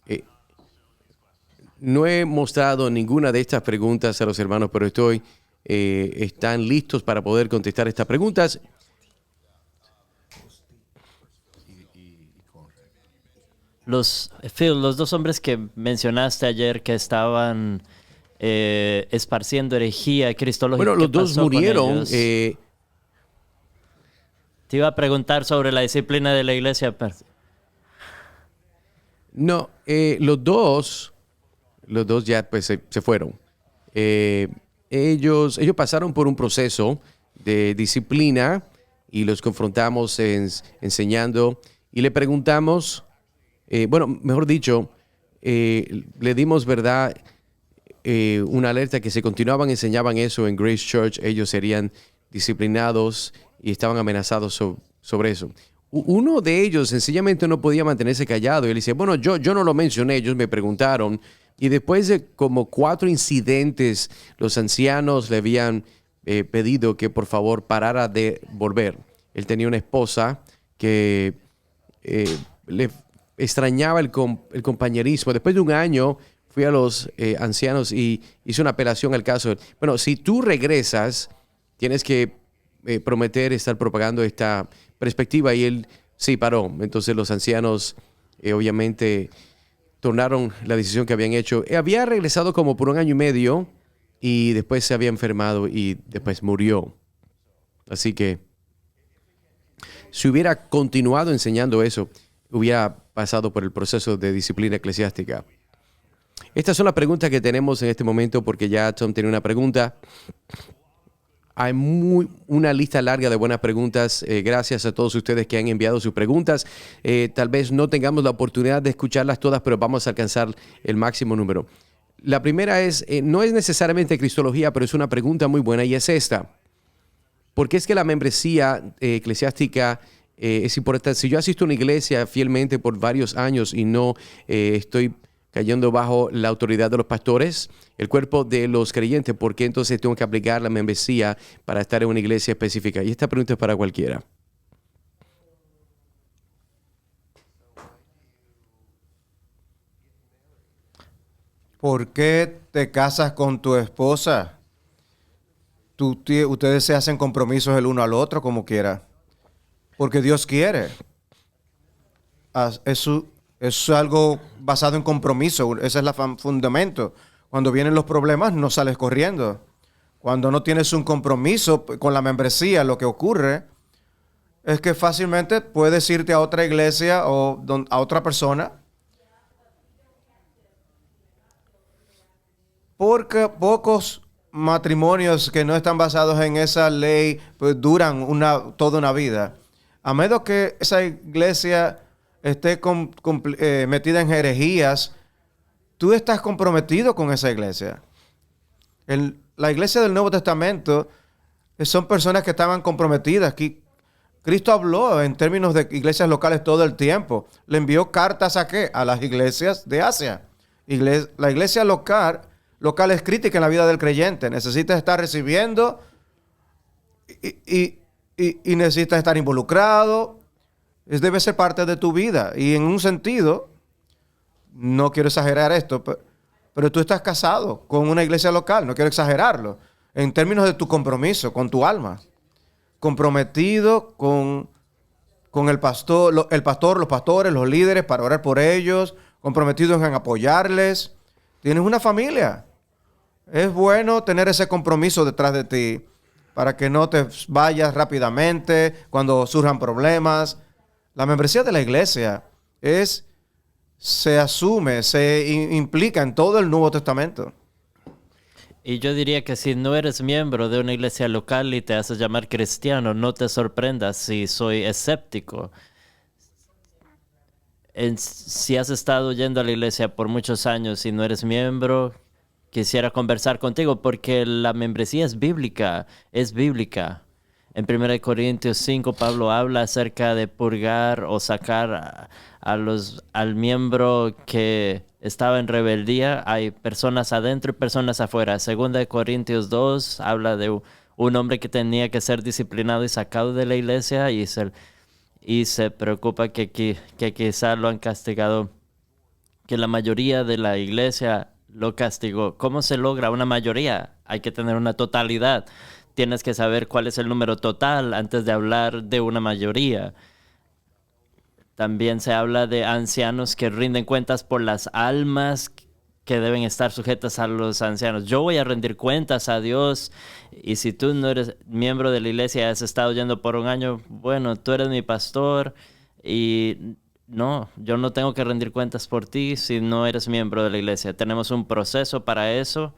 eh, no he mostrado ninguna de estas preguntas a los hermanos, pero están listos para poder contestar estas preguntas. Phil, los dos hombres que mencionaste ayer que estaban esparciendo herejía cristológica. Bueno, los dos murieron. Te iba a preguntar sobre la disciplina de la iglesia. No, los dos ya pues se fueron. Ellos pasaron por un proceso de disciplina y los confrontamos enseñando y le preguntamos, mejor dicho, le dimos verdad, una alerta que si continuaban enseñaban eso en Grace Church, ellos serían disciplinados y estaban amenazados sobre eso. Uno de ellos sencillamente no podía mantenerse callado y él dice, bueno, yo no lo mencioné, ellos me preguntaron. Y después de como 4 incidentes, los ancianos le habían pedido que por favor parara de volver. Él tenía una esposa que le extrañaba el compañerismo. Después de un año fui a los ancianos y hice una apelación al caso. Bueno, si tú regresas, tienes que prometer estar propagando esta perspectiva. Y él sí paró. Entonces los ancianos obviamente tornaron la decisión que habían hecho. Había regresado como por 1 año y medio y después se había enfermado y después murió. Así que si hubiera continuado enseñando eso, hubiera pasado por el proceso de disciplina eclesiástica. Estas son las preguntas que tenemos en este momento porque ya Tom tiene una pregunta. Hay una lista larga de buenas preguntas. Gracias a todos ustedes que han enviado sus preguntas. Tal vez no tengamos la oportunidad de escucharlas todas, pero vamos a alcanzar el máximo número. La primera no es necesariamente cristología, pero es una pregunta muy buena y es esta. ¿Por qué es que la membresía eclesiástica es importante? Si yo asisto a una iglesia fielmente por varios años y no estoy cayendo bajo la autoridad de los pastores, el cuerpo de los creyentes, ¿por qué entonces tengo que aplicar la membresía para estar en una iglesia específica? Y esta pregunta es para cualquiera. ¿Por qué te casas con tu esposa? Ustedes se hacen compromisos el uno al otro como quiera. Porque Dios quiere. Eso es algo basado en compromiso. Ese es el fundamento. Cuando vienen los problemas, no sales corriendo. Cuando no tienes un compromiso con la membresía, lo que ocurre es que fácilmente puedes irte a otra iglesia o a otra persona. Porque pocos matrimonios que no están basados en esa ley pues duran toda una vida. A menos que esa iglesia esté metida en herejías, tú estás comprometido con esa iglesia. La iglesia del Nuevo Testamento son personas que estaban comprometidas. Aquí Cristo habló en términos de iglesias locales todo el tiempo. Le envió cartas ¿a qué? A las iglesias de Asia. La iglesia local es crítica en la vida del creyente. Necesitas estar recibiendo y necesitas estar involucrado. Debe ser parte de tu vida. Y en un sentido, no quiero exagerar esto, pero tú estás casado con una iglesia local. No quiero exagerarlo. En términos de tu compromiso con tu alma. Comprometido con el pastor, los pastores, los líderes para orar por ellos. Comprometidos en apoyarles. Tienes una familia. Es bueno tener ese compromiso detrás de ti para que no te vayas rápidamente cuando surjan problemas. La membresía de la iglesia se asume, se implica en todo el Nuevo Testamento. Y yo diría que si no eres miembro de una iglesia local y te haces llamar cristiano, no te sorprendas si soy escéptico. Si has estado yendo a la iglesia por muchos años y no eres miembro, quisiera conversar contigo porque la membresía es bíblica. En 1 Corintios 5, Pablo habla acerca de purgar o sacar al miembro que estaba en rebeldía. Hay personas adentro y personas afuera. 2 Corintios 2 habla de un hombre que tenía que ser disciplinado y sacado de la iglesia y se preocupa que quizá lo han castigado que la mayoría de la iglesia lo castigó. ¿Cómo se logra una mayoría? Hay que tener una totalidad. Tienes que saber cuál es el número total antes de hablar de una mayoría. También se habla de ancianos que rinden cuentas por las almas que deben estar sujetas a los ancianos. Yo voy a rendir cuentas a Dios, y si tú no eres miembro de la iglesia y has estado yendo por un año, bueno, tú eres mi pastor y no, yo no tengo que rendir cuentas por ti si no eres miembro de la iglesia. Tenemos un proceso para eso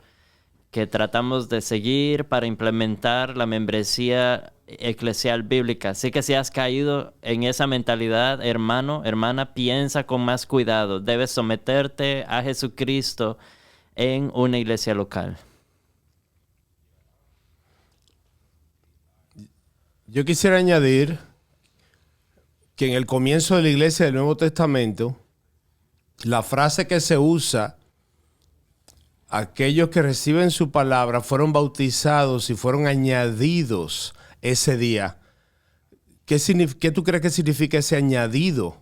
que tratamos de seguir para implementar la membresía eclesial bíblica. Así que si has caído en esa mentalidad, hermano, hermana, piensa con más cuidado. Debes someterte a Jesucristo en una iglesia local. Yo quisiera añadir que en el comienzo de la iglesia del Nuevo Testamento, la frase que se usa, aquellos que reciben su palabra fueron bautizados y fueron añadidos ese día. ¿Qué tú crees que significa ese añadido?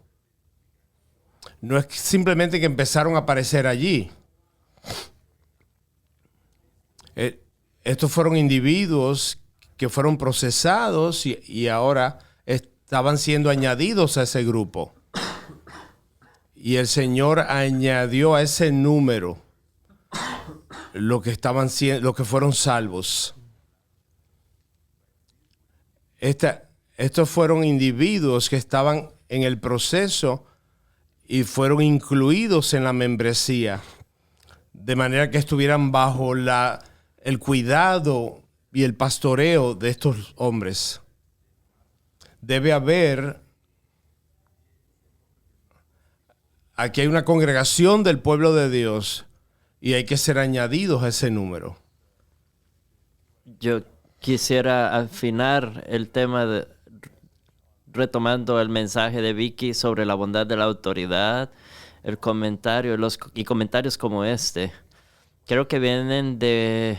No es simplemente que empezaron a aparecer allí. Estos fueron individuos que fueron procesados y ahora estaban siendo añadidos a ese grupo. Y el Señor añadió a ese número lo que fueron salvos. Estos fueron individuos que estaban en el proceso y fueron incluidos en la membresía, de manera que estuvieran bajo el cuidado y el pastoreo de estos hombres. Debe haber, aquí hay una congregación del pueblo de Dios y hay que ser añadidos a ese número. Yo quisiera afinar el tema retomando el mensaje de Vicky sobre la bondad de la autoridad, el comentario, y comentarios como este. Creo que vienen de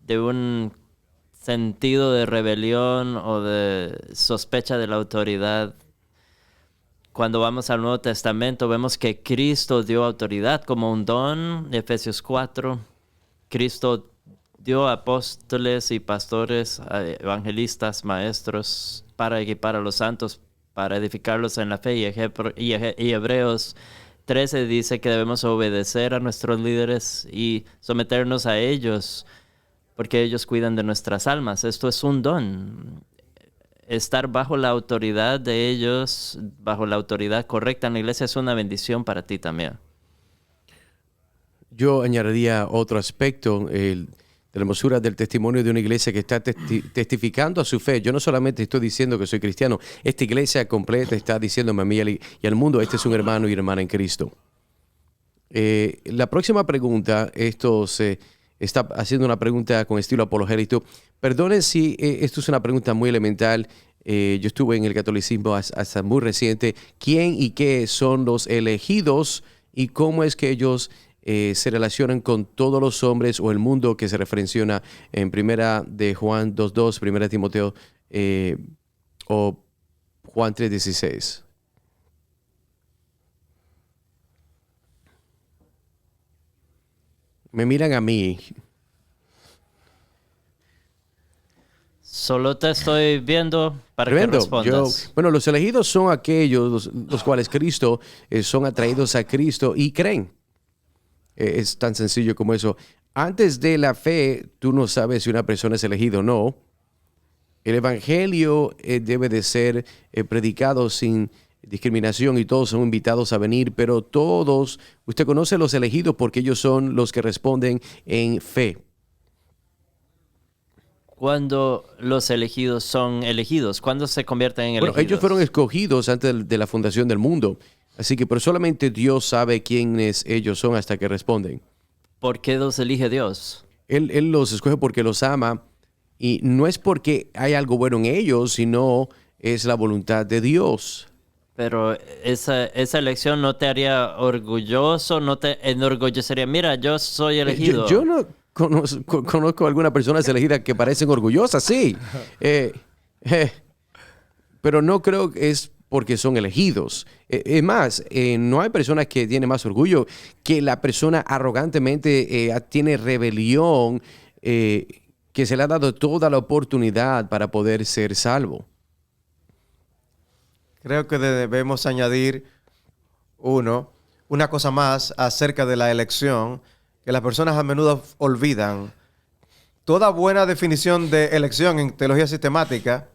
un sentido de rebelión o de sospecha de la autoridad. Cuando vamos al Nuevo Testamento vemos que Cristo dio autoridad como un don. Efesios 4, Cristo dio apóstoles y pastores, evangelistas, maestros, para equipar a los santos, para edificarlos en la fe. Y Hebreos 13 dice que debemos obedecer a nuestros líderes y someternos a ellos, porque ellos cuidan de nuestras almas. Esto es un don. Estar bajo la autoridad de ellos, bajo la autoridad correcta en la iglesia, es una bendición para ti también. Yo añadiría otro aspecto, de la hermosura del testimonio de una iglesia que está testificando a su fe. Yo no solamente estoy diciendo que soy cristiano, esta iglesia completa está diciéndome a mí y al mundo, este es un hermano y hermana en Cristo. La próxima pregunta, esto se está haciendo una pregunta con estilo apologético. Perdone si esto es una pregunta muy elemental. Yo estuve en el catolicismo hasta muy reciente. ¿Quién y qué son los elegidos y cómo es que ellos se relacionan con todos los hombres o el mundo que se referencia en Primera de Juan 2.2, Primera de Timoteo o Juan 3.16? Me miran a mí. Solo te estoy viendo para que respondas. Bueno, los elegidos son aquellos los cuales Cristo son atraídos a Cristo y creen. Es tan sencillo como eso. Antes de la fe, tú no sabes si una persona es elegida o no. El evangelio debe de ser predicado sin discriminación y todos son invitados a venir, pero todos, usted conoce a los elegidos porque ellos son los que responden en fe. ¿Cuándo los elegidos son elegidos? ¿Cuándo se convierten en elegidos? Bueno, ellos fueron escogidos antes de la fundación del mundo. Así que pero solamente Dios sabe quiénes ellos son hasta que responden. ¿Por qué los elige Dios? Él los escoge porque los ama y no es porque hay algo bueno en ellos, sino es la voluntad de Dios. Pero esa elección no te haría orgulloso, no te enorgullecería. Mira, yo soy elegido. Yo no conozco algunas personas elegidas que parecen orgullosas, sí. Pero no creo que es porque son elegidos. Es más, no hay personas que tienen más orgullo que la persona arrogantemente tiene rebelión, que se le ha dado toda la oportunidad para poder ser salvo. Creo que debemos añadir una cosa más acerca de la elección, que las personas a menudo olvidan. Toda buena definición de elección en teología sistemática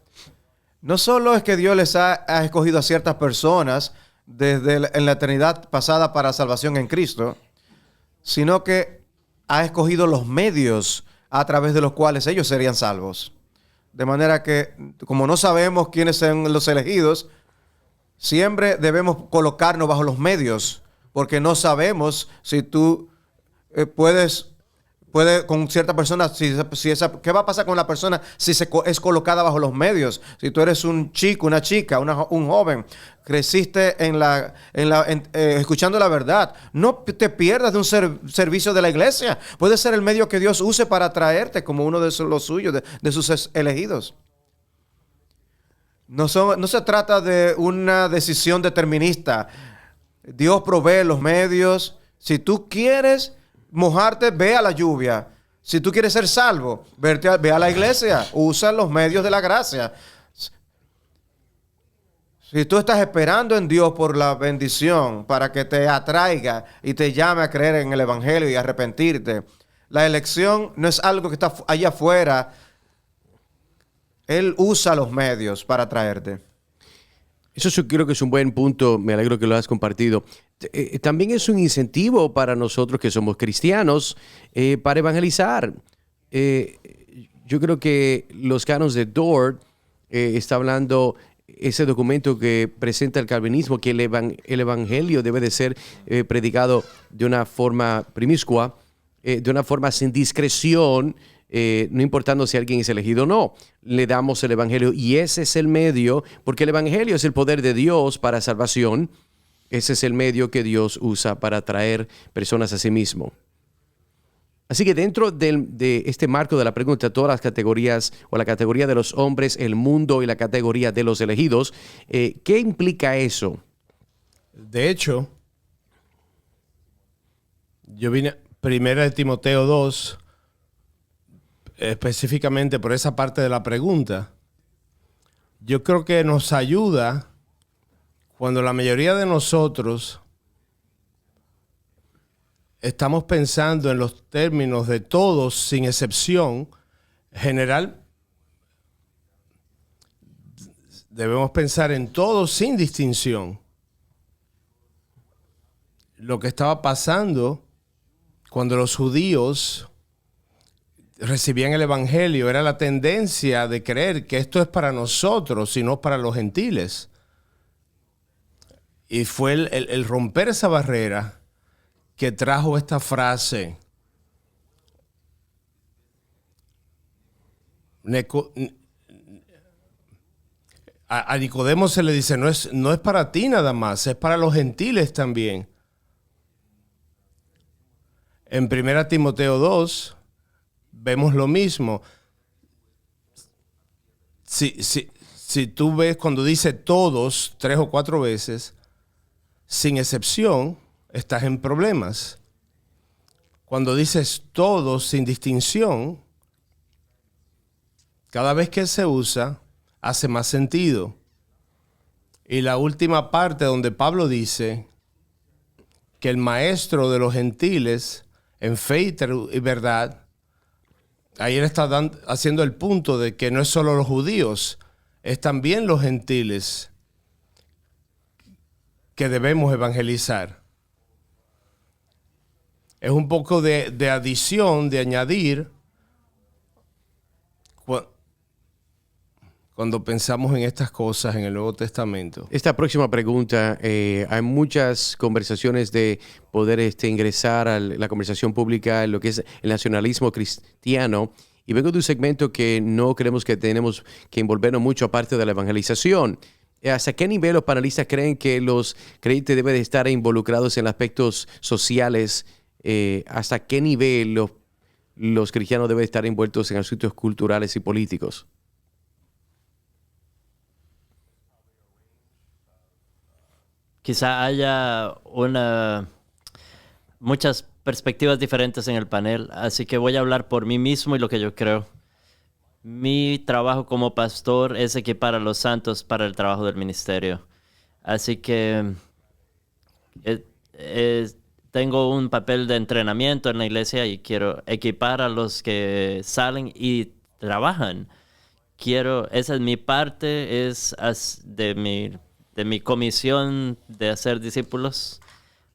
no solo es que Dios les ha escogido a ciertas personas en la eternidad pasada para salvación en Cristo, sino que ha escogido los medios a través de los cuales ellos serían salvos. De manera que, como no sabemos quiénes son los elegidos, siempre debemos colocarnos bajo los medios, porque no sabemos si tú puedes con cierta persona, ¿qué va a pasar con la persona si es colocada bajo los medios? Si tú eres un chico, una chica, un joven, creciste escuchando la verdad, no te pierdas de un servicio de la iglesia. Puede ser el medio que Dios use para atraerte como uno de los suyos, de sus elegidos. No se trata de una decisión determinista. Dios provee los medios. Si tú quieres mojarte, ve a la lluvia. Si tú quieres ser salvo, ve a la iglesia. Usa los medios de la gracia. Si tú estás esperando en Dios por la bendición para que te atraiga y te llame a creer en el evangelio y arrepentirte, la elección no es algo que está allá afuera. Él usa los medios para atraerte. Eso yo creo que es un buen punto, me alegro que lo has compartido. También es un incentivo para nosotros que somos cristianos para evangelizar. Yo creo que los cánones de Dort está hablando, ese documento que presenta el calvinismo, que el evangelio debe de ser predicado de una forma promiscua, de una forma sin discreción, no importando si alguien es elegido o no. Le damos el evangelio y ese es el medio, porque el evangelio es el poder de Dios para salvación. Ese es el medio que Dios usa para atraer personas a sí mismo. Así que dentro de este marco de la pregunta, todas las categorías, o la categoría de los hombres, el mundo y la categoría de los elegidos, ¿qué implica eso? De hecho, yo vine primera de Timoteo 2, específicamente por esa parte de la pregunta. Yo creo que nos ayuda cuando la mayoría de nosotros estamos pensando en los términos de todos, sin excepción. General, debemos pensar en todos sin distinción. Lo que estaba pasando cuando los judíos recibían el evangelio era la tendencia de creer que esto es para nosotros y no para los gentiles. Y fue el romper esa barrera que trajo esta frase. A Nicodemo se le dice, no es para ti nada más, es para los gentiles también. En 1 Timoteo 2 vemos lo mismo. Si tú ves cuando dice todos 3 o 4 veces, sin excepción, estás en problemas. Cuando dices todos sin distinción, cada vez que se usa, hace más sentido. Y la última parte donde Pablo dice que el maestro de los gentiles en fe y verdad, ahí él está haciendo el punto de que no es solo los judíos, es también los gentiles que debemos evangelizar. Es un poco de adición, de añadir, cuando pensamos en estas cosas en el Nuevo Testamento. Esta próxima pregunta, hay muchas conversaciones de poder ingresar a la conversación pública en lo que es el nacionalismo cristiano, y vengo de un segmento que no creemos que tenemos que involucrarnos mucho aparte de la evangelización. ¿Hasta qué nivel los panelistas creen que los creyentes deben de estar involucrados en aspectos sociales? ¿Hasta qué nivel los cristianos deben estar envueltos en asuntos culturales y políticos? quizá haya muchas perspectivas diferentes en el panel, así que voy a hablar por mí mismo y lo que yo creo. Mi trabajo como pastor es equipar a los santos para el trabajo del ministerio. Así que tengo un papel de entrenamiento en la iglesia y quiero equipar a los que salen y trabajan. Esa es mi parte, de mi comisión de hacer discípulos.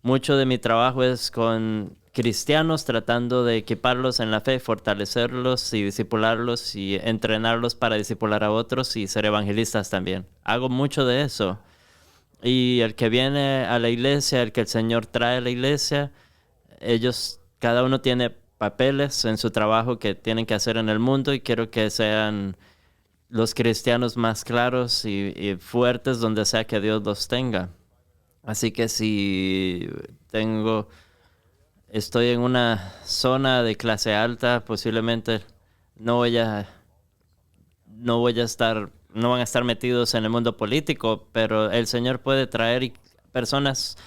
Mucho de mi trabajo es con cristianos, tratando de equiparlos en la fe, fortalecerlos y discipularlos y entrenarlos para discipular a otros y ser evangelistas también. Hago mucho de eso. Y el que viene a la iglesia, el que el Señor trae a la iglesia, cada uno tiene papeles en su trabajo que tienen que hacer en el mundo y quiero que sean los cristianos más claros y fuertes donde sea que Dios los tenga. Así que si estoy en una zona de clase alta, posiblemente no van a estar metidos en el mundo político, pero el Señor puede traer personas.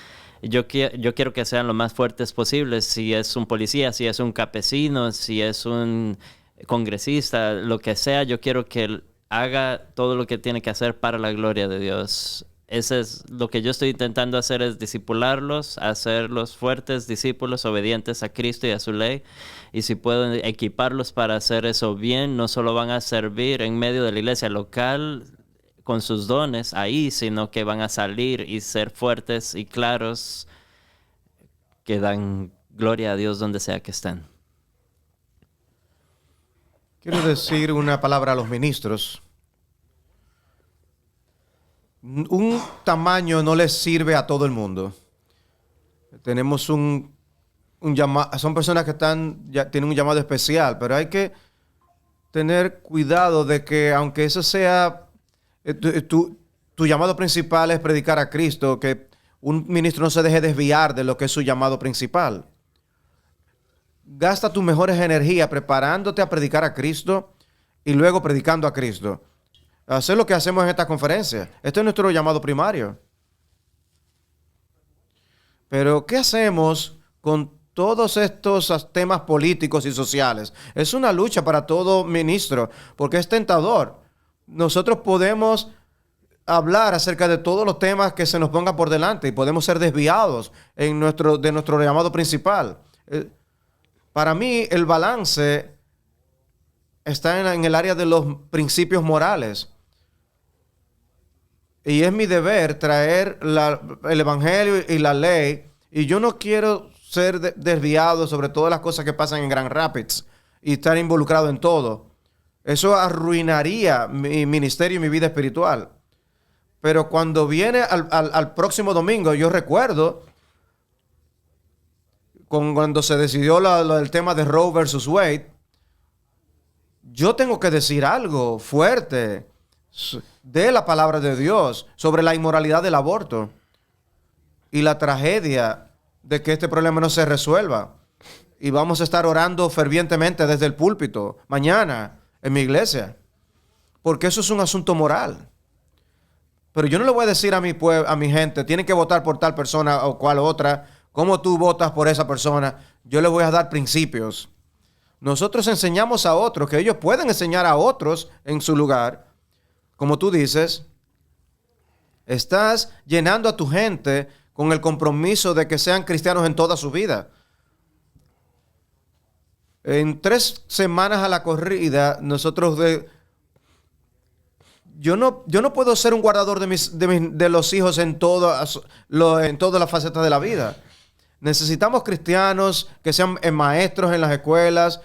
Yo quiero que sean lo más fuertes posibles. Si es un policía, si es un campesino, si es un congresista, lo que sea, yo quiero que él haga todo lo que tiene que hacer para la gloria de Dios. Ese es lo que yo estoy intentando hacer, es discipularlos, hacerlos fuertes discípulos, obedientes a Cristo y a su ley. Y si puedo equiparlos para hacer eso bien, no solo van a servir en medio de la iglesia local con sus dones ahí, sino que van a salir y ser fuertes y claros, que dan gloria a Dios donde sea que estén. Quiero decir una palabra a los ministros. Un tamaño no les sirve a todo el mundo. Tenemos un llamado, son personas que tienen un llamado especial, pero hay que tener cuidado de que aunque eso sea tu llamado principal es predicar a Cristo, que un ministro no se deje desviar de lo que es su llamado principal. Gasta tus mejores energías preparándote a predicar a Cristo y luego predicando a Cristo. Hacer lo que hacemos en esta conferencia. Este es nuestro llamado primario. Pero, ¿qué hacemos con todos estos temas políticos y sociales? Es una lucha para todo ministro, porque es tentador. Nosotros podemos hablar acerca de todos los temas que se nos pongan por delante y podemos ser desviados de nuestro llamado principal. Para mí, el balance está en el área de los principios morales. Y es mi deber traer el evangelio y la ley. Y yo no quiero ser desviado sobre todas las cosas que pasan en Grand Rapids y estar involucrado en todo. Eso arruinaría mi ministerio y mi vida espiritual. Pero cuando viene al próximo domingo, yo recuerdo cuando se decidió el tema de Roe versus Wade, yo tengo que decir algo fuerte de la palabra de Dios sobre la inmoralidad del aborto y la tragedia de que este problema no se resuelva. Y vamos a estar orando fervientemente desde el púlpito mañana en mi iglesia, porque eso es un asunto moral. Pero yo no le voy a decir a mi gente, tienen que votar por tal persona o cual otra, cómo tú votas por esa persona. Yo les voy a dar principios. Nosotros enseñamos a otros, que ellos pueden enseñar a otros en su lugar. Como tú dices, estás llenando a tu gente con el compromiso de que sean cristianos en toda su vida. En 3 semanas a la corrida, yo no puedo ser un guardador de los hijos en todas las facetas de la vida. Necesitamos cristianos que sean maestros en las escuelas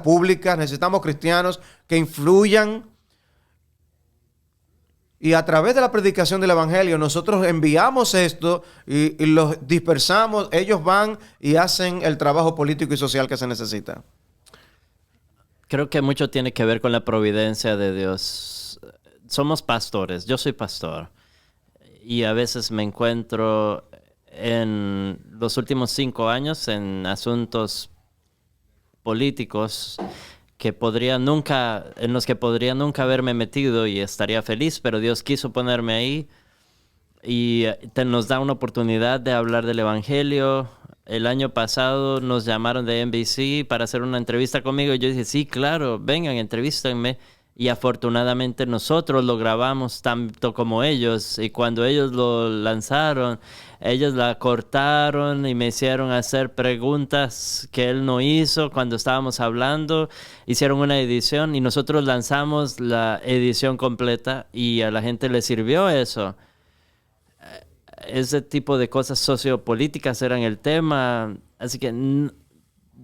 públicas. Necesitamos cristianos que influyan. Y a través de la predicación del evangelio, nosotros enviamos esto y los dispersamos. Ellos van y hacen el trabajo político y social que se necesita. Creo que mucho tiene que ver con la providencia de Dios. Somos pastores, yo soy pastor. Y a veces me encuentro en los últimos 5 años en asuntos políticos en los que podría nunca haberme metido y estaría feliz, pero Dios quiso ponerme ahí. y nos da una oportunidad de hablar del Evangelio. El año pasado nos llamaron de NBC para hacer una entrevista conmigo y yo dije, sí, claro, vengan, entrevístenme. Y afortunadamente nosotros lo grabamos tanto como ellos. Y cuando ellos lo lanzaron, ellos la cortaron y me hicieron hacer preguntas que él no hizo cuando estábamos hablando. Hicieron una edición y nosotros lanzamos la edición completa y a la gente le sirvió eso. Ese tipo de cosas sociopolíticas eran el tema. Así que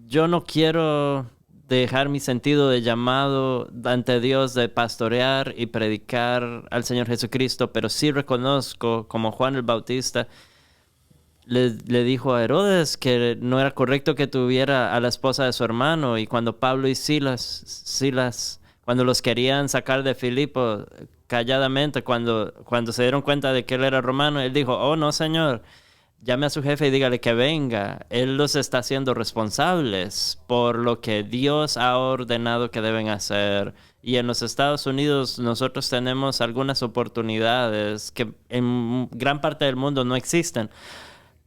yo no quiero dejar mi sentido de llamado ante Dios de pastorear y predicar al Señor Jesucristo, pero sí reconozco, como Juan el Bautista le dijo a Herodes que no era correcto que tuviera a la esposa de su hermano, y cuando Pablo y Silas, cuando los querían sacar de Filipo calladamente, cuando se dieron cuenta de que él era romano, él dijo, oh no, Señor, llame a su jefe y dígale que venga. Él los está haciendo responsables por lo que Dios ha ordenado que deben hacer. Y en los Estados Unidos nosotros tenemos algunas oportunidades que en gran parte del mundo no existen,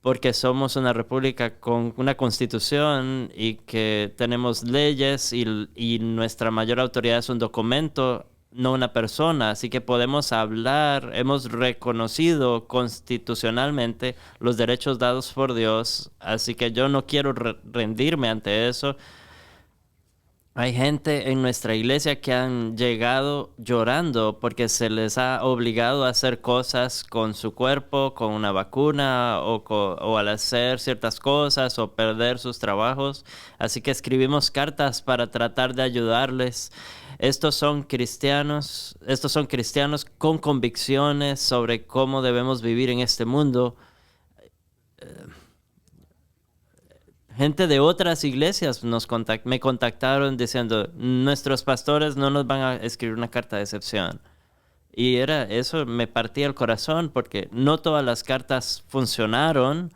porque somos una república con una constitución y que tenemos leyes y nuestra mayor autoridad es un documento, no una persona. Así que podemos hablar, hemos reconocido constitucionalmente los derechos dados por Dios. Así que yo no quiero rendirme ante eso. Hay gente en nuestra iglesia que han llegado llorando porque se les ha obligado a hacer cosas con su cuerpo, con una vacuna o al hacer ciertas cosas o perder sus trabajos. Así que escribimos cartas para tratar de ayudarles. Estos son cristianos con convicciones sobre cómo debemos vivir en este mundo. Gente de otras iglesias me contactaron diciendo, nuestros pastores no nos van a escribir una carta de excepción. Y eso me partía el corazón porque no todas las cartas funcionaron,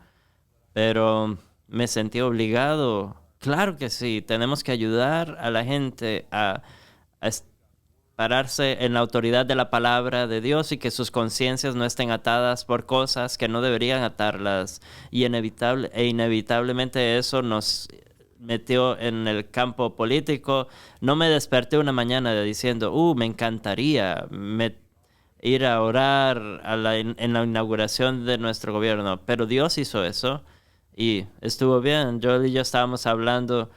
pero me sentí obligado. Claro que sí, tenemos que ayudar a la gente a pararse en la autoridad de la palabra de Dios y que sus conciencias no estén atadas por cosas que no deberían atarlas. Y inevitablemente eso nos metió en el campo político. No me desperté una mañana diciendo, me encantaría ir a orar en la inauguración de nuestro gobierno. Pero Dios hizo eso y estuvo bien. Joel y yo estábamos hablando.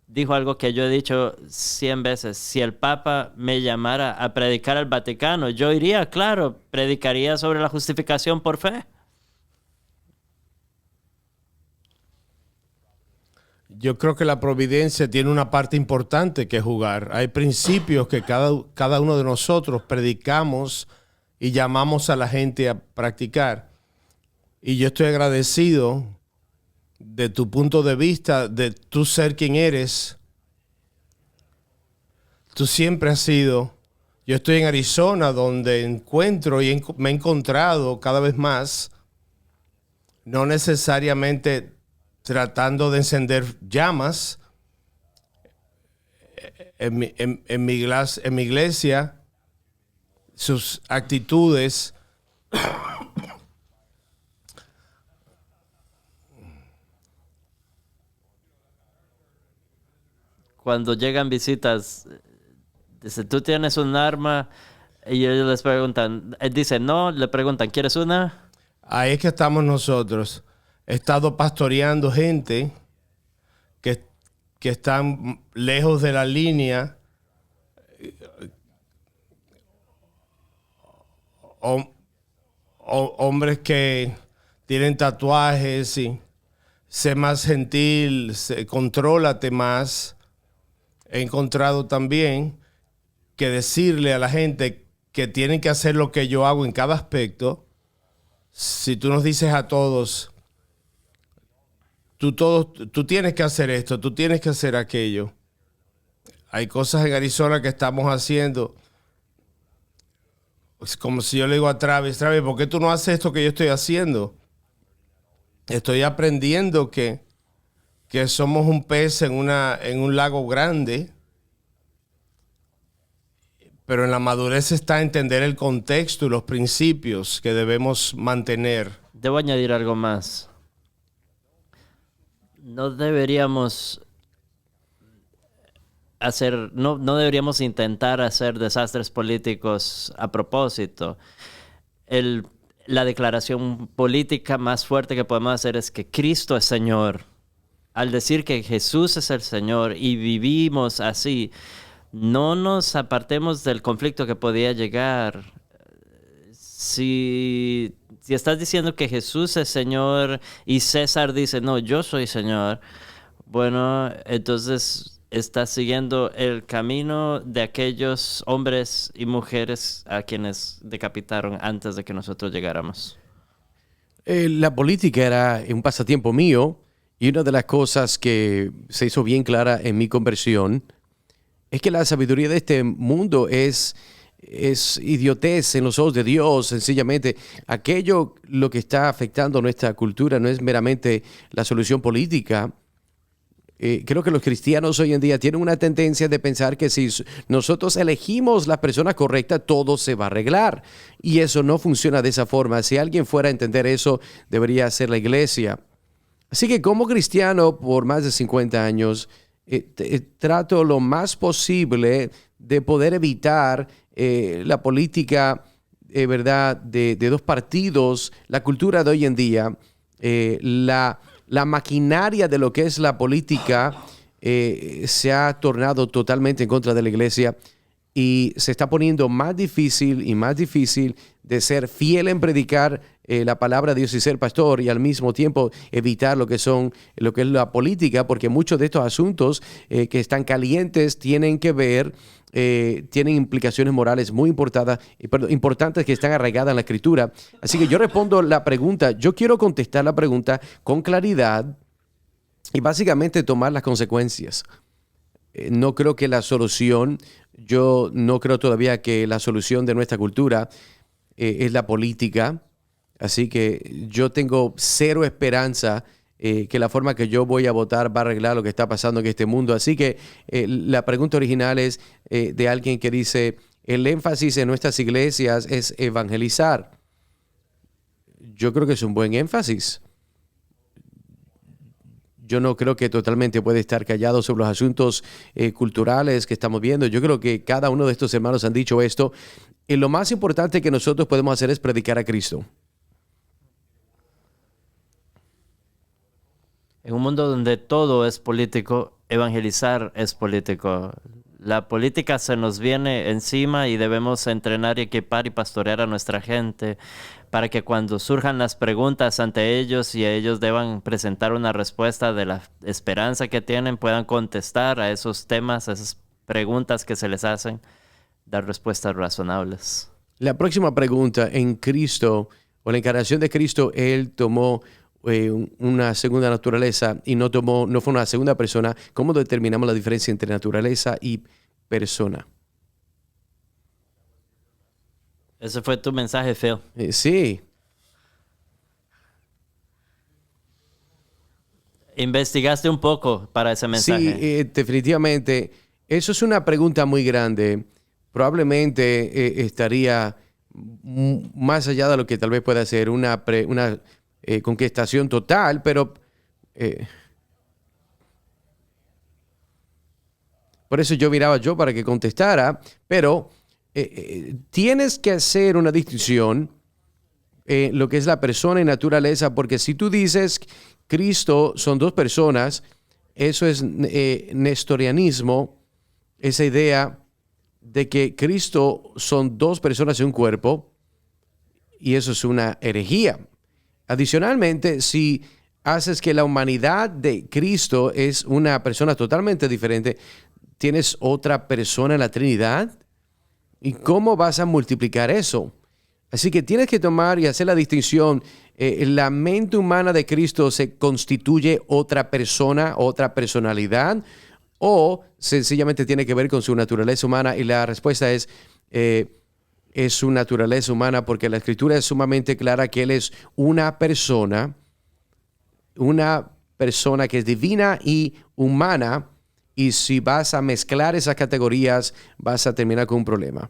Dijo algo que yo he dicho 100 veces. Si el Papa me llamara a predicar al Vaticano, yo iría, claro, predicaría sobre la justificación por fe. Yo creo que la providencia tiene una parte importante que jugar. Hay principios que cada uno de nosotros predicamos y llamamos a la gente a practicar. Y yo estoy agradecido de tu punto de vista, de tú ser quien eres. Tú siempre has sido. Yo estoy en Arizona, donde encuentro y me he encontrado cada vez más, no necesariamente tratando de encender llamas en mi iglesia, sus actitudes cuando llegan visitas, dice, ¿tú tienes un arma? Y ellos les preguntan, él dice, no, le preguntan, ¿quieres una? Ahí es que estamos nosotros. He estado pastoreando gente que están lejos de la línea, hombres que tienen tatuajes y sé más gentil, contrólate más. He encontrado también que decirle a la gente que tienen que hacer lo que yo hago en cada aspecto. Si tú nos dices a todos, tú tienes que hacer esto, tú tienes que hacer aquello. Hay cosas en Arizona que estamos haciendo. Es como si yo le digo a Travis, ¿por qué tú no haces esto que yo estoy haciendo? Estoy aprendiendo que somos un pez en un lago grande, pero en la madurez está entender el contexto y los principios que debemos mantener. Debo añadir algo más. No deberíamos no deberíamos intentar hacer desastres políticos a propósito. La declaración política más fuerte que podemos hacer es que Cristo es Señor. Al decir que Jesús es el Señor y vivimos así, no nos apartemos del conflicto que podía llegar. Si estás diciendo que Jesús es Señor y César dice, no, yo soy Señor, bueno, entonces estás siguiendo el camino de aquellos hombres y mujeres a quienes decapitaron antes de que nosotros llegáramos. La política era un pasatiempo mío y una de las cosas que se hizo bien clara en mi conversión es que la sabiduría de este mundo es idiotez en los ojos de Dios. Sencillamente, lo que está afectando nuestra cultura no es meramente la solución política. Creo que los cristianos hoy en día tienen una tendencia de pensar que si nosotros elegimos las personas correctas, todo se va a arreglar. Y eso no funciona de esa forma. Si alguien fuera a entender eso, debería ser la iglesia. Así que como cristiano por más de 50 años, trato lo más posible de poder evitar la política, ¿verdad?, de dos partidos, la cultura de hoy en día, la maquinaria de lo que es la política se ha tornado totalmente en contra de la iglesia y se está poniendo más difícil y más difícil de ser fiel en predicar la palabra de Dios y ser pastor y al mismo tiempo evitar lo que es la política, porque muchos de estos asuntos que están calientes tienen que ver, tienen implicaciones morales muy importantes que están arraigadas en la Escritura. Así que yo respondo la pregunta, yo quiero contestar la pregunta con claridad y básicamente tomar las consecuencias. No creo que yo no creo todavía que la solución de nuestra cultura es la política. Así que yo tengo cero esperanza que la forma que yo voy a votar va a arreglar lo que está pasando en este mundo. Así que la pregunta original es de alguien que dice, el énfasis en nuestras iglesias es evangelizar. Yo creo que es un buen énfasis. Yo no creo que totalmente puede estar callado sobre los asuntos culturales que estamos viendo. Yo creo que cada uno de estos hermanos han dicho esto. Y lo más importante que nosotros podemos hacer es predicar a Cristo. En un mundo donde todo es político, evangelizar es político. La política se nos viene encima y debemos entrenar, equipar y pastorear a nuestra gente para que cuando surjan las preguntas ante ellos y ellos deban presentar una respuesta de la esperanza que tienen, puedan contestar a esos temas, a esas preguntas que se les hacen, dar respuestas razonables. La próxima pregunta, en Cristo o la encarnación de Cristo, Él tomó una segunda naturaleza y no fue una segunda persona. ¿Cómo determinamos la diferencia entre naturaleza y persona? Ese fue tu mensaje, Phil. Sí. ¿Investigaste un poco para ese mensaje? Sí, definitivamente. Eso es una pregunta muy grande. Probablemente estaría más allá de lo que tal vez pueda ser una contestación total, pero por eso yo miraba para que contestara, pero tienes que hacer una distinción lo que es la persona y naturaleza, porque si tú dices Cristo son dos personas, eso es nestorianismo, esa idea de que Cristo son dos personas en un cuerpo, y eso es una herejía. Adicionalmente, si haces que la humanidad de Cristo es una persona totalmente diferente, ¿tienes otra persona en la Trinidad? ¿Y cómo vas a multiplicar eso? Así que tienes que tomar y hacer la distinción. ¿La mente humana de Cristo se constituye otra persona, otra personalidad? ¿O sencillamente tiene que ver con su naturaleza humana? Y la respuesta es su naturaleza humana, porque la Escritura es sumamente clara que Él es una persona que es divina y humana, Y si vas a mezclar esas categorías, vas a terminar con un problema.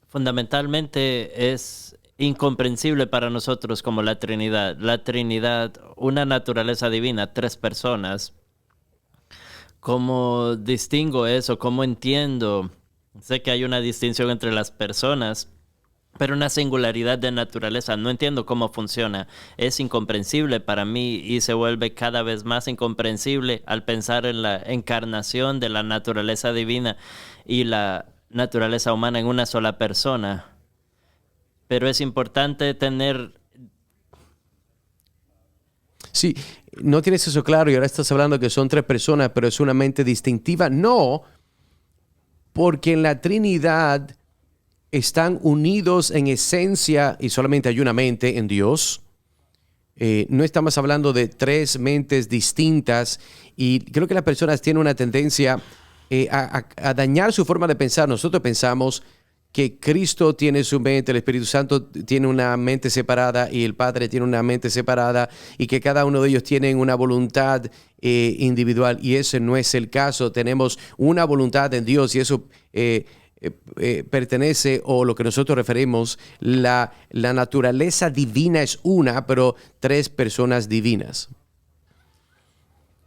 Fundamentalmente es incomprensible para nosotros como la Trinidad. La Trinidad, una naturaleza divina, 3 personas. ¿Cómo distingo eso? ¿Cómo entiendo? Sé que hay una distinción entre las personas, pero una singularidad de naturaleza. No entiendo cómo funciona. Es incomprensible para mí y se vuelve cada vez más incomprensible al pensar en la encarnación de la naturaleza divina y la naturaleza humana en una sola persona. Pero es importante tener... Sí, no tienes eso claro y ahora estás hablando que son 3 personas, pero es una mente distintiva. No, porque en la Trinidad están unidos en esencia y solamente hay una mente en Dios. No estamos hablando de 3 mentes distintas y creo que las personas tienen una tendencia a dañar su forma de pensar. Nosotros pensamos que Cristo tiene su mente, el Espíritu Santo tiene una mente separada y el Padre tiene una mente separada y que cada uno de ellos tiene una voluntad individual y ese no es el caso. Tenemos una voluntad en Dios y eso pertenece o lo que nosotros referimos, la naturaleza divina es una, pero 3 personas divinas.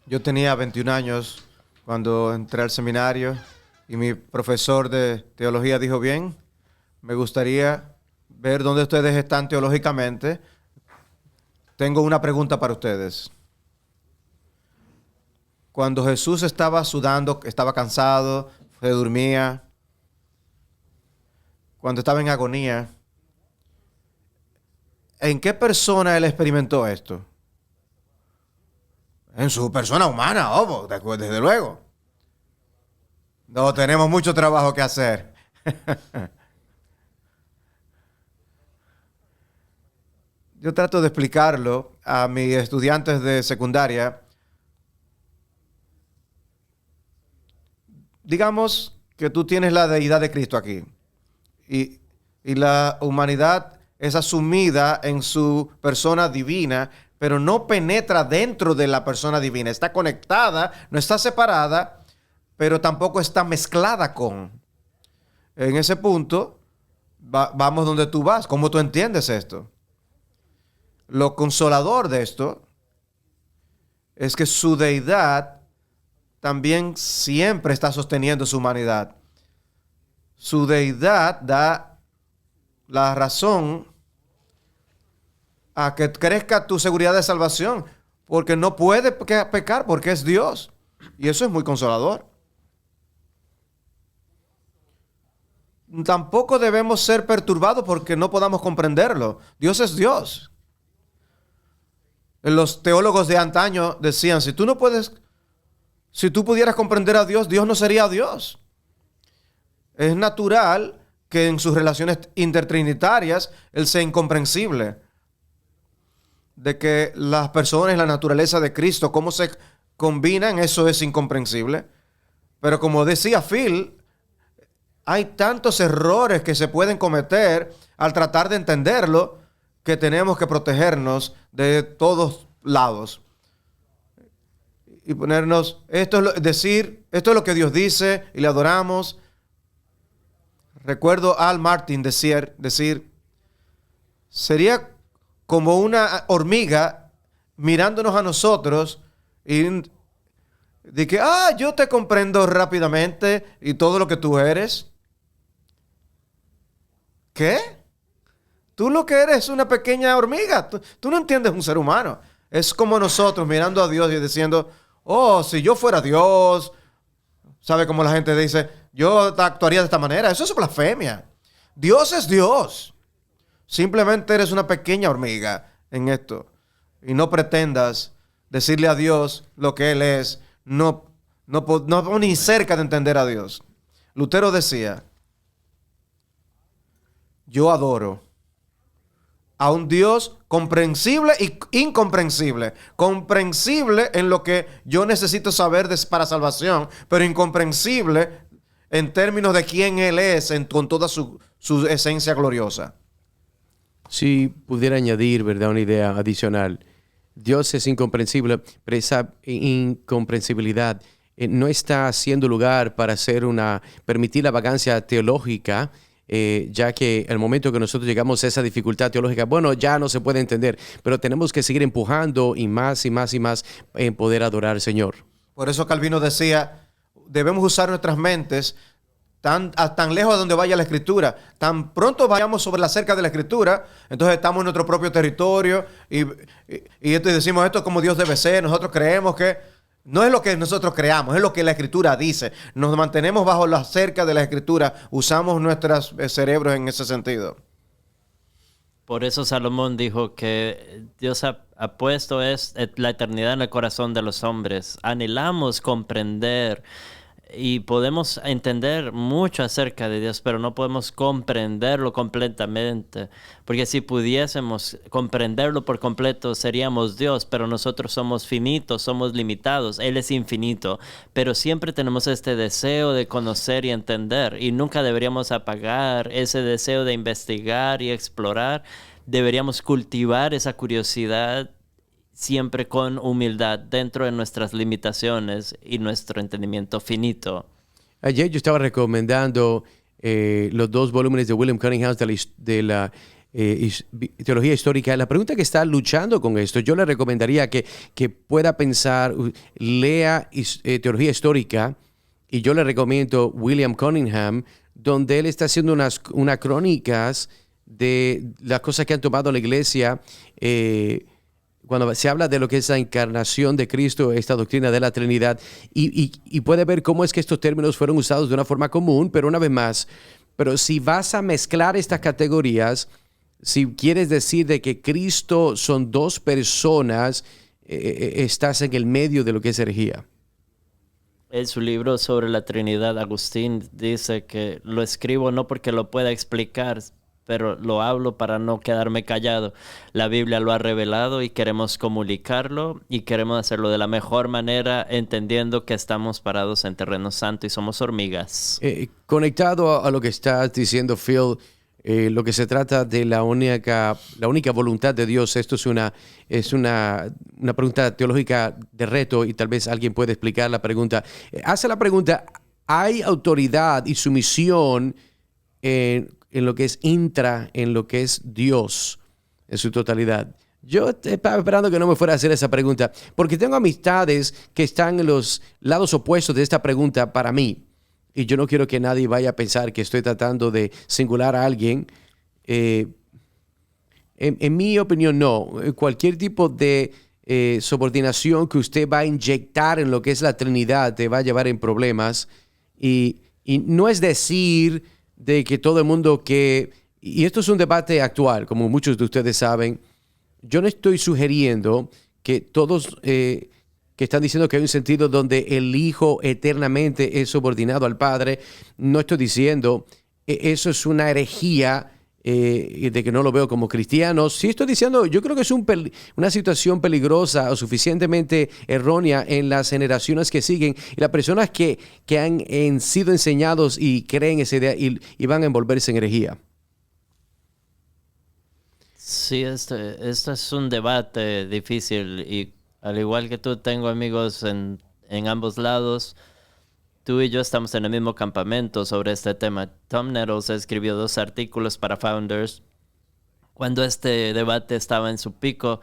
Yo tenía 21 años cuando entré al seminario y mi profesor de teología dijo, bien, me gustaría ver dónde ustedes están teológicamente. Tengo una pregunta para ustedes. Cuando Jesús estaba sudando, estaba cansado, se dormía, cuando estaba en agonía, ¿en qué persona él experimentó esto? En su persona humana, desde luego. No, tenemos mucho trabajo que hacer. Yo trato de explicarlo a mis estudiantes de secundaria. Digamos que tú tienes la deidad de Cristo aquí y la humanidad es asumida en su persona divina, pero no penetra dentro de la persona divina. Está conectada, no está separada, pero tampoco está mezclada con. En ese punto, vamos donde tú vas. ¿Cómo tú entiendes esto? Lo consolador de esto es que su deidad también siempre está sosteniendo su humanidad. Su deidad da la razón a que crezca tu seguridad de salvación, porque no puede pecar porque es Dios. Y eso es muy consolador. Tampoco debemos ser perturbados porque no podamos comprenderlo. Dios es Dios. Los teólogos de antaño decían, si tú pudieras comprender a Dios, Dios no sería Dios. Es natural que en sus relaciones intertrinitarias Él sea incomprensible. De que las personas, la naturaleza de Cristo, cómo se combinan, eso es incomprensible. Pero como decía Phil, hay tantos errores que se pueden cometer al tratar de entenderlo que tenemos que protegernos de todos lados. Y ponernos, esto es lo que Dios dice y le adoramos. Recuerdo a Al Martin decir, sería como una hormiga mirándonos a nosotros y de que, yo te comprendo rápidamente y todo lo que tú eres. ¿Qué? Tú lo que eres es una pequeña hormiga. Tú no entiendes un ser humano. Es como nosotros mirando a Dios y diciendo, si yo fuera Dios, ¿sabe cómo la gente dice? Yo actuaría de esta manera. Eso es blasfemia. Dios es Dios. Simplemente eres una pequeña hormiga en esto. Y no pretendas decirle a Dios lo que Él es. No ni cerca de entender a Dios. Lutero decía, yo adoro a un Dios comprensible y incomprensible. Comprensible en lo que yo necesito saber para salvación, pero incomprensible en términos de quién Él es con toda su esencia gloriosa. Si pudiera añadir, ¿verdad?, una idea adicional. Dios es incomprensible, pero esa incomprensibilidad no está haciendo lugar para permitir la vagancia teológica, ya que el momento que nosotros llegamos a esa dificultad teológica, bueno, ya no se puede entender, pero tenemos que seguir empujando y más y más y más en poder adorar al Señor. Por eso Calvino decía, debemos usar nuestras mentes tan lejos de donde vaya la Escritura. Tan pronto vayamos sobre la cerca de la Escritura, entonces estamos en nuestro propio territorio y decimos esto es como Dios debe ser. Nosotros creemos que no es lo que nosotros creamos, es lo que la Escritura dice. Nos mantenemos bajo la cerca de la Escritura, usamos nuestros cerebros en ese sentido. Por eso Salomón dijo que Dios ha puesto la eternidad en el corazón de los hombres. Anhelamos comprender y podemos entender mucho acerca de Dios, pero no podemos comprenderlo completamente. Porque si pudiésemos comprenderlo por completo, seríamos Dios, pero nosotros somos finitos, somos limitados. Él es infinito, pero siempre tenemos este deseo de conocer y entender, y nunca deberíamos apagar ese deseo de investigar y explorar. Deberíamos cultivar esa curiosidad siempre con humildad dentro de nuestras limitaciones y nuestro entendimiento finito. Ayer yo estaba recomendando los 2 volúmenes de William Cunningham de la teología histórica. La pregunta que está luchando con esto, yo le recomendaría que pueda pensar, lea teología histórica, y yo le recomiendo William Cunningham, donde él está haciendo unas crónicas de las cosas que han tomado la iglesia cuando se habla de lo que es la encarnación de Cristo, esta doctrina de la Trinidad, y puede ver cómo es que estos términos fueron usados de una forma común, pero una vez más, pero si vas a mezclar estas categorías, si quieres decir de que Cristo son 2 personas, estás en el medio de lo que es herejía. En su libro sobre la Trinidad, Agustín dice que lo escribo no porque lo pueda explicar, pero lo hablo para no quedarme callado. La Biblia lo ha revelado y queremos comunicarlo y queremos hacerlo de la mejor manera, entendiendo que estamos parados en terreno santo y somos hormigas. Conectado a lo que estás diciendo, Phil, lo que se trata de la única voluntad de Dios, esto es una pregunta teológica de reto, y tal vez alguien puede explicar la pregunta. Hace la pregunta, ¿hay autoridad y sumisión en lo que es en lo que es Dios en su totalidad? Yo estaba esperando que no me fuera a hacer esa pregunta, porque tengo amistades que están en los lados opuestos de esta pregunta para mí, y yo no quiero que nadie vaya a pensar que estoy tratando de singular a alguien. En mi opinión, no. Cualquier tipo de subordinación que usted va a inyectar en lo que es la Trinidad te va a llevar en problemas, y no es decir de que todo el mundo y esto es un debate actual, como muchos de ustedes saben, yo no estoy sugiriendo que todos que están diciendo que hay un sentido donde el Hijo eternamente es subordinado al Padre, no estoy diciendo eso es una herejía, de que no lo veo como cristiano. Sí estoy diciendo, yo creo que es una situación peligrosa o suficientemente errónea en las generaciones que siguen, y las personas que han sido enseñados y creen esa idea y van a envolverse en herejía. Sí, este es un debate difícil, y al igual que tú, tengo amigos en ambos lados. Tú y yo estamos en el mismo campamento sobre este tema. Tom Nettles escribió 2 artículos para Founders cuando este debate estaba en su pico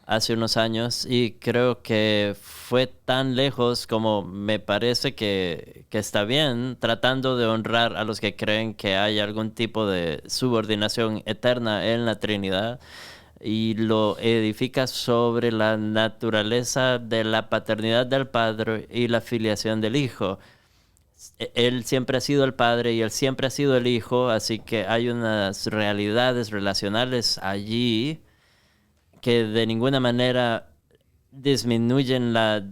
hace unos años, y creo que fue tan lejos como me parece que está bien, tratando de honrar a los que creen que hay algún tipo de subordinación eterna en la Trinidad, y lo edifica sobre la naturaleza de la paternidad del Padre y la filiación del Hijo. Él siempre ha sido el Padre y Él siempre ha sido el Hijo, así que hay unas realidades relacionales allí que de ninguna manera disminuyen la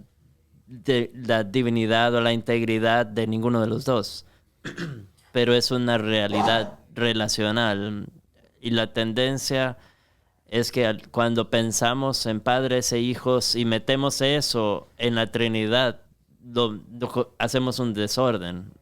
divinidad o la integridad de ninguno de los dos. Pero es una realidad relacional, y la tendencia es que cuando pensamos en padres e hijos y metemos eso en la Trinidad, hacemos un desorden,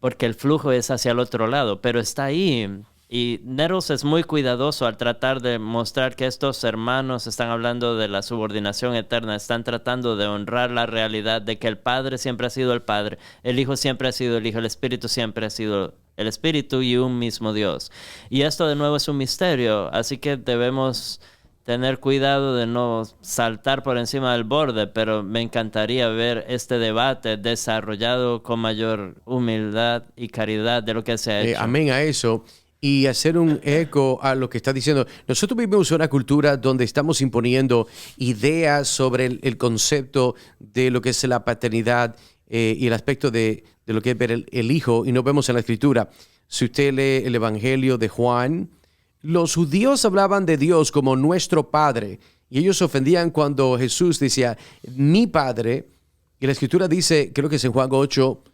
porque el flujo es hacia el otro lado, pero está ahí. Y Nettles es muy cuidadoso al tratar de mostrar que estos hermanos están hablando de la subordinación eterna, están tratando de honrar la realidad de que el Padre siempre ha sido el Padre, el Hijo siempre ha sido el Hijo, el Espíritu siempre ha sido el Espíritu y un mismo Dios. Y esto de nuevo es un misterio, así que debemos tener cuidado de no saltar por encima del borde, pero me encantaría ver este debate desarrollado con mayor humildad y caridad de lo que se ha hecho. Amén a eso. Y hacer un eco a lo que está diciendo. Nosotros vivimos una cultura donde estamos imponiendo ideas sobre el concepto de lo que es la paternidad y el aspecto de lo que es ver el Hijo, y no vemos en la Escritura. Si usted lee el Evangelio de Juan, los judíos hablaban de Dios como nuestro Padre, y ellos se ofendían cuando Jesús decía, mi Padre, y la Escritura dice, creo que es en Juan 8,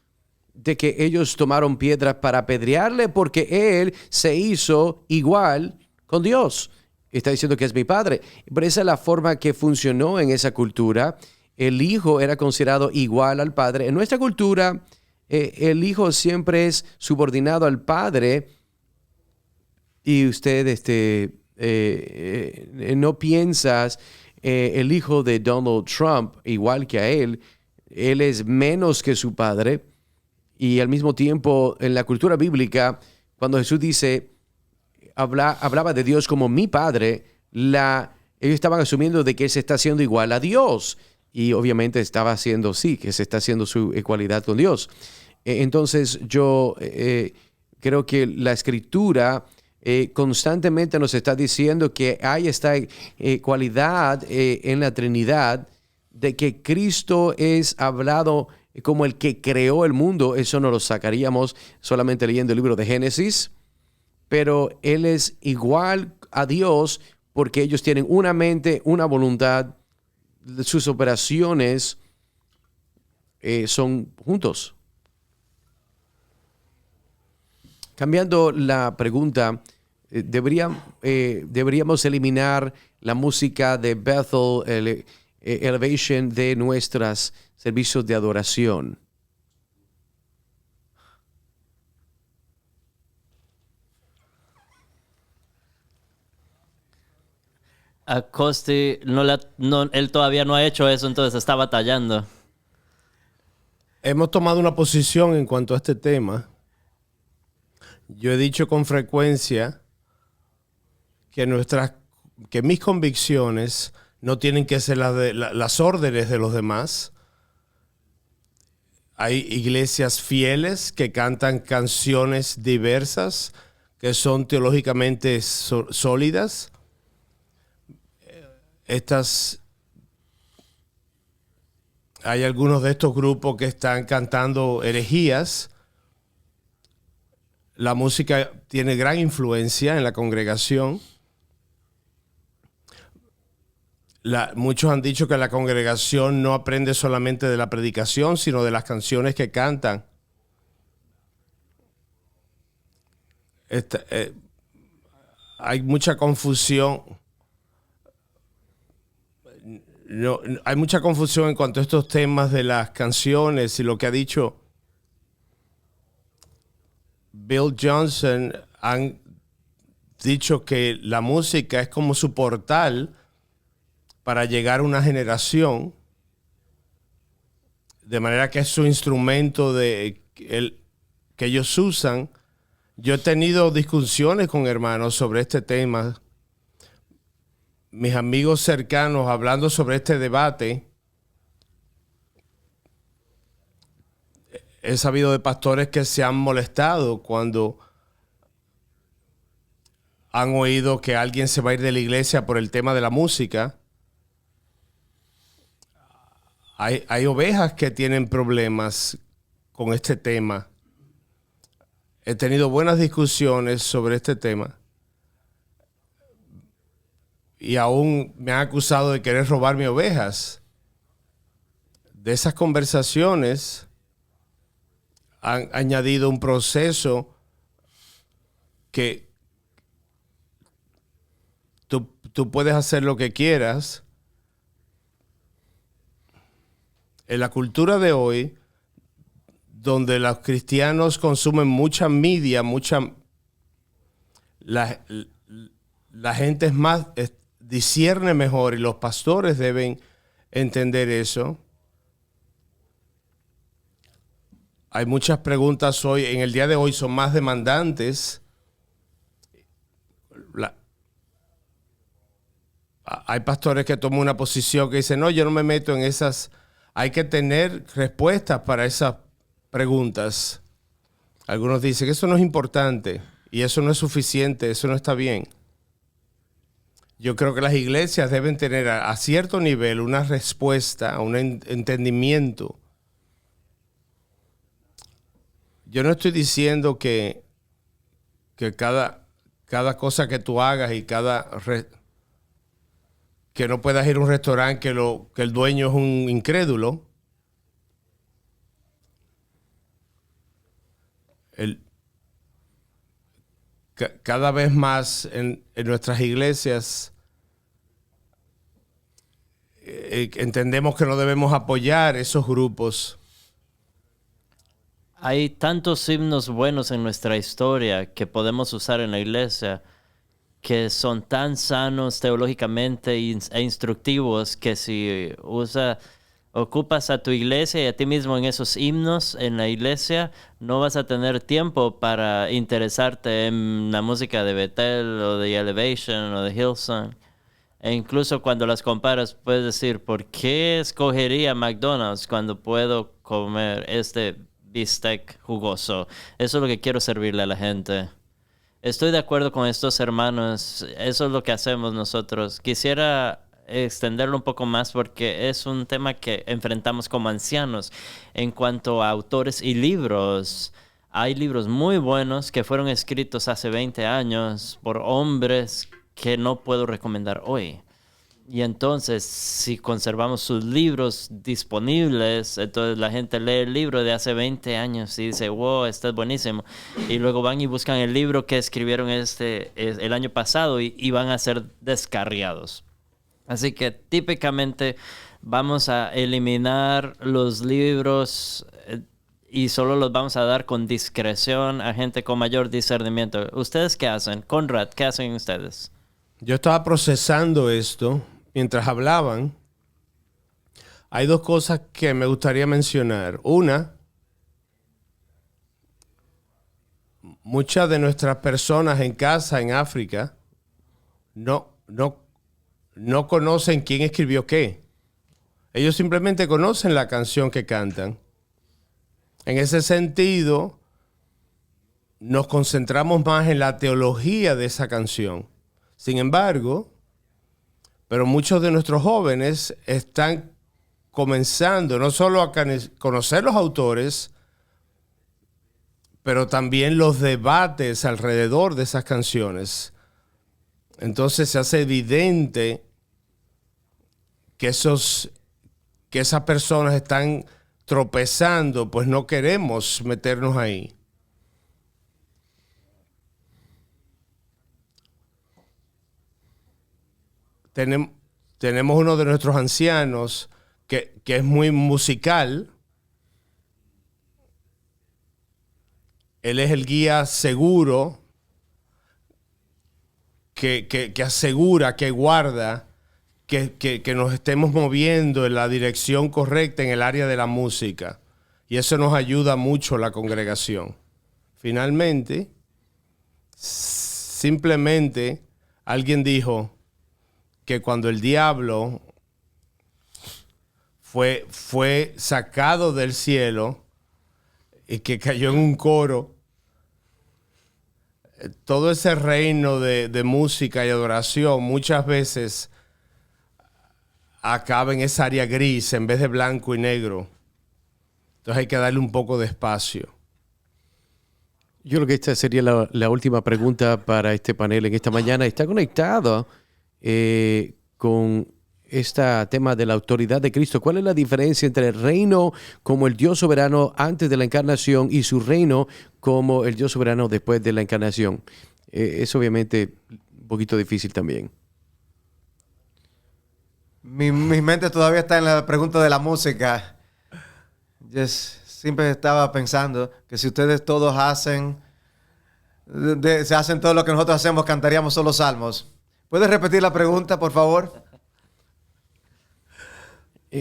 de que ellos tomaron piedras para apedrearle porque él se hizo igual con Dios. Está diciendo que es mi Padre. Pero esa es la forma que funcionó en esa cultura. El Hijo era considerado igual al Padre. En nuestra cultura, el Hijo siempre es subordinado al Padre. Y usted no piensas el hijo de Donald Trump igual que a él es menos que su padre. Y al mismo tiempo, en la cultura bíblica, cuando Jesús dice, hablaba de Dios como mi Padre, ellos estaban asumiendo de que Él se está haciendo igual a Dios. Y obviamente estaba haciendo, sí, que se está haciendo su igualdad con Dios. Entonces, yo creo que la Escritura constantemente nos está diciendo que hay esta cualidad en la Trinidad de que Cristo es hablado como el que creó el mundo. Eso no lo sacaríamos solamente leyendo el libro de Génesis, pero Él es igual a Dios porque ellos tienen una mente, una voluntad, sus operaciones son juntos. Cambiando la pregunta, deberíamos eliminar la música de Bethel Elevation de nuestros servicios de adoración. A Costi, él todavía no ha hecho eso, entonces está batallando. Hemos tomado una posición en cuanto a este tema. Yo he dicho con frecuencia que mis convicciones no tienen que ser las órdenes de los demás. Hay iglesias fieles que cantan canciones diversas, que son teológicamente sólidas. Hay algunos de estos grupos que están cantando herejías. La música tiene gran influencia en la congregación. Muchos han dicho que la congregación no aprende solamente de la predicación, sino de las canciones que cantan. Hay mucha confusión. Hay mucha confusión en cuanto a estos temas de las canciones y lo que ha dicho Bill Johnson. Han dicho que la música es como su portal para llegar a una generación, de manera que es su instrumento que ellos usan. Yo he tenido discusiones con hermanos sobre este tema. Mis amigos cercanos hablando sobre este debate. He sabido de pastores que se han molestado cuando han oído que alguien se va a ir de la iglesia por el tema de la música. Hay ovejas que tienen problemas con este tema. He tenido buenas discusiones sobre este tema. Y aún me han acusado de querer robarme ovejas. De esas conversaciones han añadido un proceso que tú puedes hacer lo que quieras. En la cultura de hoy, donde los cristianos consumen mucha media, la, la gente es más, discierne mejor y los pastores deben entender eso. Hay muchas preguntas hoy, en el día de hoy son más demandantes. Hay pastores que toman una posición que dicen, no, yo no me meto en esas. Hay que tener respuestas para esas preguntas. Algunos dicen que eso no es importante y eso no es suficiente, eso no está bien. Yo creo que las iglesias deben tener a cierto nivel una respuesta, un entendimiento. Yo no estoy diciendo que cada cosa que tú hagas y que no puedas ir a un restaurante que el dueño es un incrédulo. Cada vez más en nuestras iglesias entendemos que no debemos apoyar esos grupos. Hay tantos himnos buenos en nuestra historia que podemos usar en la iglesia que son tan sanos teológicamente e instructivos que si ocupas a tu iglesia y a ti mismo en esos himnos en la iglesia, no vas a tener tiempo para interesarte en la música de Bethel o de Elevation o de Hillsong. E incluso cuando las comparas, puedes decir, ¿por qué escogería McDonald's cuando puedo comer este bistec jugoso? Eso es lo que quiero servirle a la gente. Estoy de acuerdo con estos hermanos. Eso es lo que hacemos nosotros. Quisiera extenderlo un poco más porque es un tema que enfrentamos como ancianos. En cuanto a autores y libros, hay libros muy buenos que fueron escritos hace 20 años por hombres que no puedo recomendar hoy. Y entonces, si conservamos sus libros disponibles, entonces la gente lee el libro de hace 20 años y dice, wow, este es buenísimo. Y luego van y buscan el libro que escribieron el año pasado y van a ser descarriados. Así que típicamente vamos a eliminar los libros y solo los vamos a dar con discreción a gente con mayor discernimiento. ¿Ustedes qué hacen? Conrad, ¿qué hacen ustedes? Yo estaba procesando esto mientras hablaban. Hay dos cosas que me gustaría mencionar. Una, muchas de nuestras personas en casa en África no conocen quién escribió qué. Ellos simplemente conocen la canción que cantan. En ese sentido, nos concentramos más en la teología de esa canción. Sin embargo, pero muchos de nuestros jóvenes están comenzando no solo a conocer los autores, pero también los debates alrededor de esas canciones. Entonces se hace evidente que esas personas están tropezando, pues no queremos meternos ahí. Tenemos uno de nuestros ancianos que es muy musical. Él es el guía seguro que asegura, que guarda, que nos estemos moviendo en la dirección correcta en el área de la música. Y eso nos ayuda mucho a la congregación. Finalmente, simplemente alguien dijo que cuando el diablo fue sacado del cielo y que cayó en un coro, todo ese reino de música y adoración muchas veces acaba en esa área gris en vez de blanco y negro. Entonces hay que darle un poco de espacio. Yo creo que esta sería la última pregunta para este panel en esta mañana. Está conectado con este tema de la autoridad de Cristo. ¿Cuál es la diferencia entre el reino como el Dios soberano antes de la encarnación y su reino como el Dios soberano después de la encarnación? Es obviamente un poquito difícil también. Mi mente todavía está en la pregunta de la música. Siempre estaba pensando que si ustedes todos hacen se hacen todo lo que nosotros hacemos, cantaríamos solo salmos. ¿Puedes repetir la pregunta, por favor?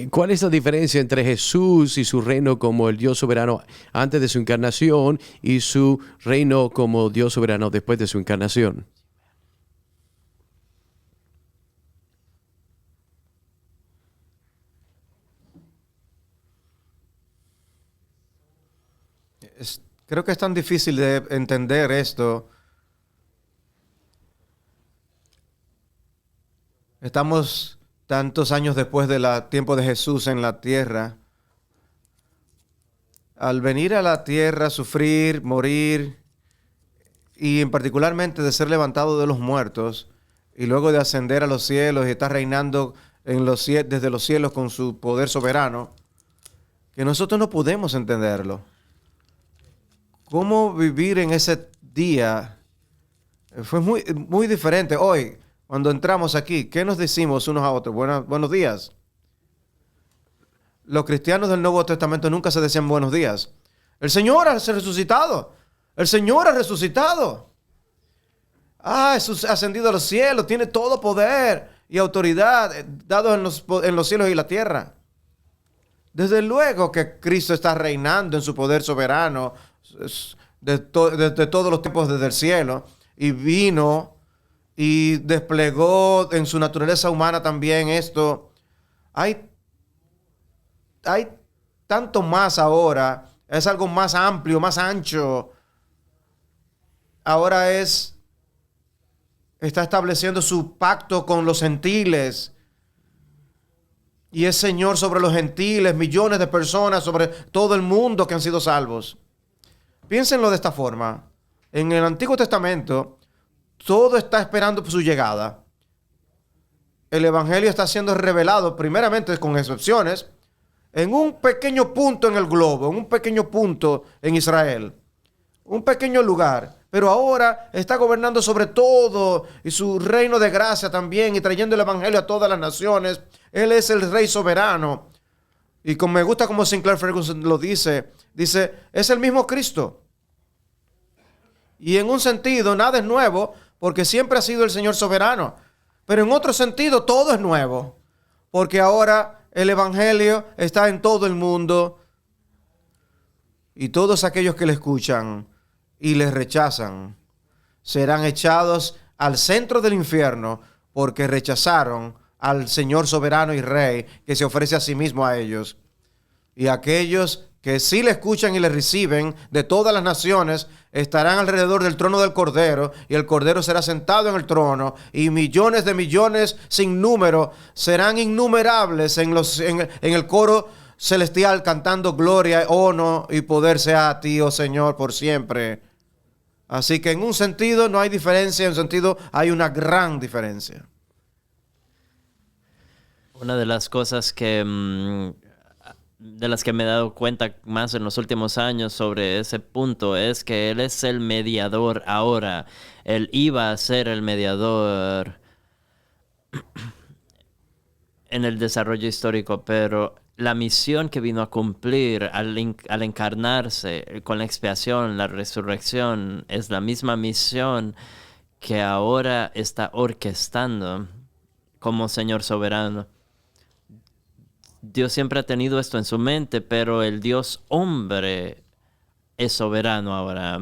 ¿Cuál es la diferencia entre Jesús y su reino como el Dios soberano antes de su encarnación y su reino como Dios soberano después de su encarnación? Creo que es tan difícil de entender esto. Estamos tantos años después del tiempo de Jesús en la tierra. Al venir a la tierra, sufrir, morir, y en particularmente de ser levantado de los muertos, y luego de ascender a los cielos y estar reinando desde los cielos con su poder soberano, que nosotros no podemos entenderlo. ¿Cómo vivir en ese día? Fue muy, muy diferente. Hoy, cuando entramos aquí, ¿qué nos decimos unos a otros? Buenos días. Los cristianos del Nuevo Testamento nunca se decían buenos días. El Señor ha resucitado. El Señor ha resucitado. Jesús ha ascendido a los cielos. Tiene todo poder y autoridad dados en los cielos y la tierra. Desde luego que Cristo está reinando en su poder soberano desde todos los tiempos desde el cielo, y vino y desplegó en su naturaleza humana también esto. Hay tanto más ahora, es algo más amplio, más ancho. Ahora está estableciendo su pacto con los gentiles. Y es Señor sobre los gentiles, millones de personas, sobre todo el mundo que han sido salvos. Piénsenlo de esta forma. En el Antiguo Testamento, todo está esperando su llegada. El Evangelio está siendo revelado, primeramente con excepciones, en un pequeño punto en el globo, en un pequeño punto en Israel. Un pequeño lugar. Pero ahora está gobernando sobre todo, y su reino de gracia también, y trayendo el Evangelio a todas las naciones. Él es el Rey soberano. Y me gusta como Sinclair Ferguson lo dice, es el mismo Cristo. Y en un sentido, nada es nuevo, porque siempre ha sido el Señor soberano. Pero en otro sentido, todo es nuevo, porque ahora el Evangelio está en todo el mundo, y todos aquellos que le escuchan y les rechazan serán echados al centro del infierno, porque rechazaron al Señor soberano y Rey, que se ofrece a sí mismo a ellos. Y aquellos que sí le escuchan y le reciben de todas las naciones estarán alrededor del trono del Cordero, y el Cordero será sentado en el trono, y millones de millones sin número serán innumerables en el coro celestial, cantando gloria, honor y poder sea a ti, oh Señor, por siempre. Así que en un sentido no hay diferencia, en un sentido hay una gran diferencia. Una de las cosas de las que me he dado cuenta más en los últimos años sobre ese punto es que Él es el mediador ahora. Él iba a ser el mediador en el desarrollo histórico, pero la misión que vino a cumplir al encarnarse con la expiación, la resurrección, es la misma misión que ahora está orquestando como Señor soberano. Dios siempre ha tenido esto en su mente, pero el Dios hombre es soberano ahora,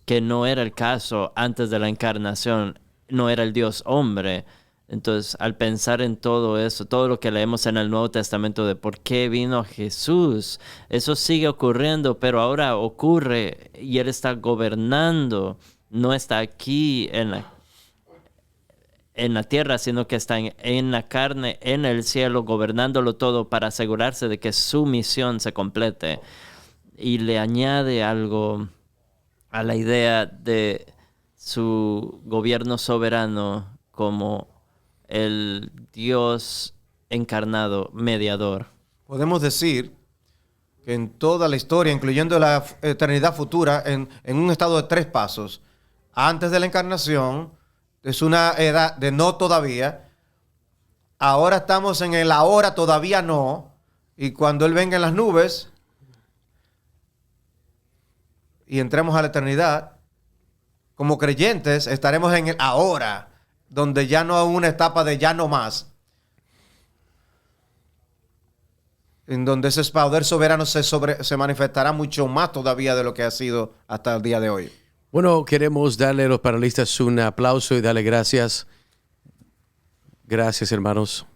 que no era el caso antes de la encarnación, no era el Dios hombre. Entonces, al pensar en todo eso, todo lo que leemos en el Nuevo Testamento de por qué vino Jesús, eso sigue ocurriendo, pero ahora ocurre y Él está gobernando, no está aquí en la tierra, sino que está en la carne, en el cielo, gobernándolo todo para asegurarse de que su misión se complete. Y le añade algo a la idea de su gobierno soberano como el Dios encarnado, mediador. Podemos decir que en toda la historia, incluyendo la eternidad futura, en un estado de 3 pasos, antes de la encarnación, es una edad de no todavía. Ahora estamos en el ahora todavía no. Y cuando Él venga en las nubes y entremos a la eternidad, como creyentes, estaremos en el ahora, donde ya no hay una etapa de ya no más. En donde ese poder soberano se manifestará mucho más todavía de lo que ha sido hasta el día de hoy. Bueno, queremos darle a los panelistas un aplauso y darle gracias. Gracias, hermanos.